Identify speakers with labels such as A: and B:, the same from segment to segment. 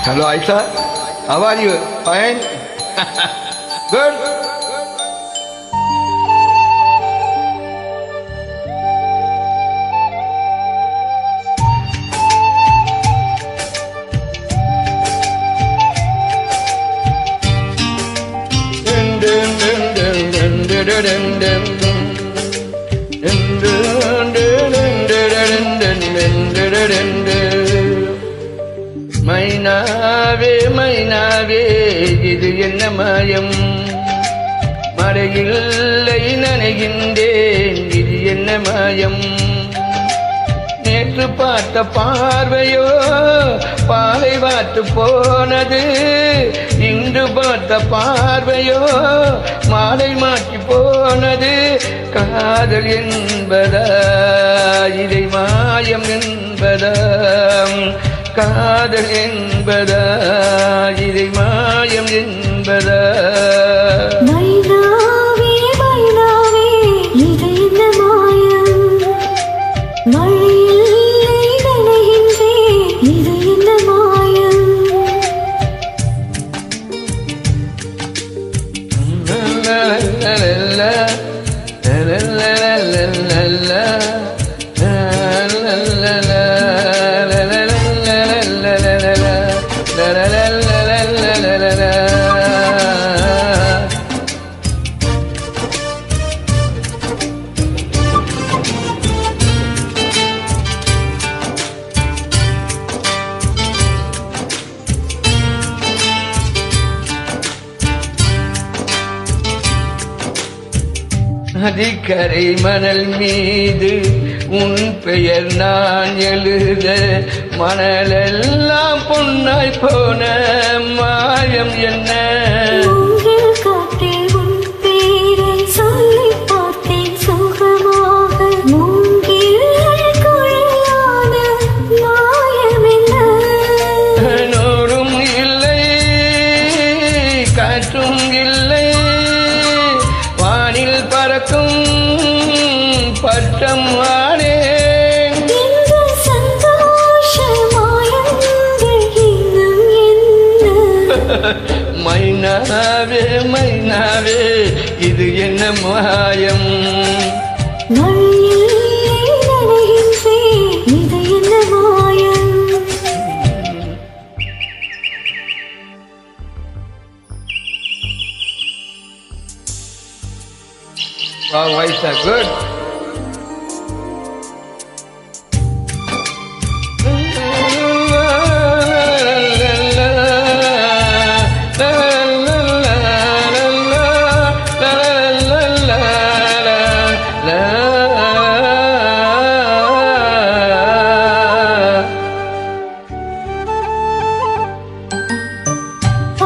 A: Hello, Aisha. How are you? Fine? Good? மைனாவே மைனாவே இது என்ன மாயம், மழையில்லை நனைகின்றேன் இது என்ன மாயம். நேற்று பார்த்த பார்வையோ பாலை வாத்து போனது, இன்று பார்த்த பார்வையோ மாலை மாற்றி போனது. காதல் என்பதா இதை மாயம் என்பதா, காதல் என்பதா இதை மாயம் என்பதா.
B: மைனாவே மைனாவே இது என்ன மாயம், மழையில்லை நனைகின்றேன் இது என்ன மாயம்.
A: நதிக்கரை மணல் மீது உன் பெயர் நான் எழுத, மணலெல்லாம் பொன்னாய் போன மாயம் என்ன.
B: மூங்கில் காட்டில் உன் பேரை சொல்லி பார்த்தேன் சுகமாக, மூங்கில் குழையான மாயம் என்ன.
A: நூறும் இல்லை காற்றும் இல்லை, வானில் பறக்கும் பட்டம் ஆனே.
B: இந்த சந்தோஷ மாயங்கள் இன்னும் என்ன.
A: மைனாவே மைனாவே இது என்ன மாயம்,
B: மழையில்லை நனைகின்றேன் இது என்ன மாயம்.
A: Wow, Aisha, good.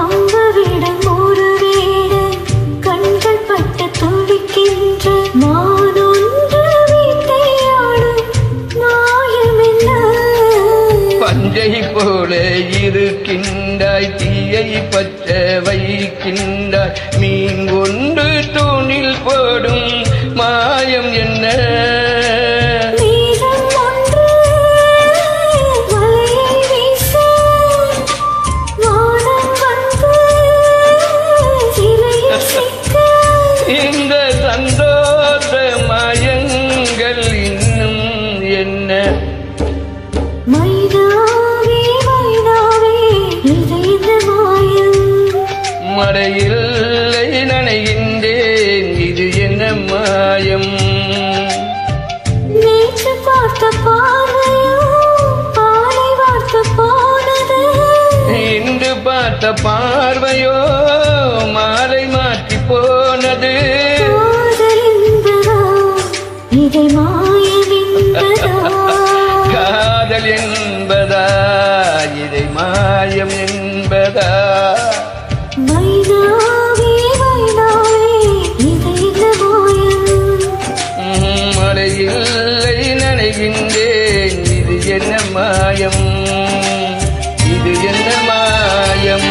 B: அம்பவிடம் ஒரு வேடு கண்கள் பட்டு துடிக்கின்ற நான் ஒன்று வீட்டையாடும் மாயம் என்ன.
A: பஞ்சை போல இருக்கின்றாய், தீயை பற்ற வைக்கின்றாய், மீன் ஒன்று தூணில் போடும் மாயம் என்ன.
B: மேகம் ஒன்று வலையை வீச, வானம் வந்து சிலையில் சிக்க.
A: இந்த சந்தோஷ மாயங்கள் இன்னும் என்ன.
B: மைனாவே மைனாவே இது என்ன மாயம்,
A: மழையில்லை நனைகின்றேன் இது என்ன மாயம்.
B: நேற்று பார்த்த பார்வையோ பாலை வார்த்து போனது,
A: இன்று பார்த்த பார்வையோ மாலை மாற்றி போனது.
B: காதல் என்பதா இதை மாயம் என்பதா.
A: காதல் என்பதா இதை மாயம் என்பதா.
B: மைனாவே மைனாவே இது என்ன மாயம்,
A: மழையில்லை நனைகின்றேன் இது என்ன மாயம், இது என்ன மாயம்.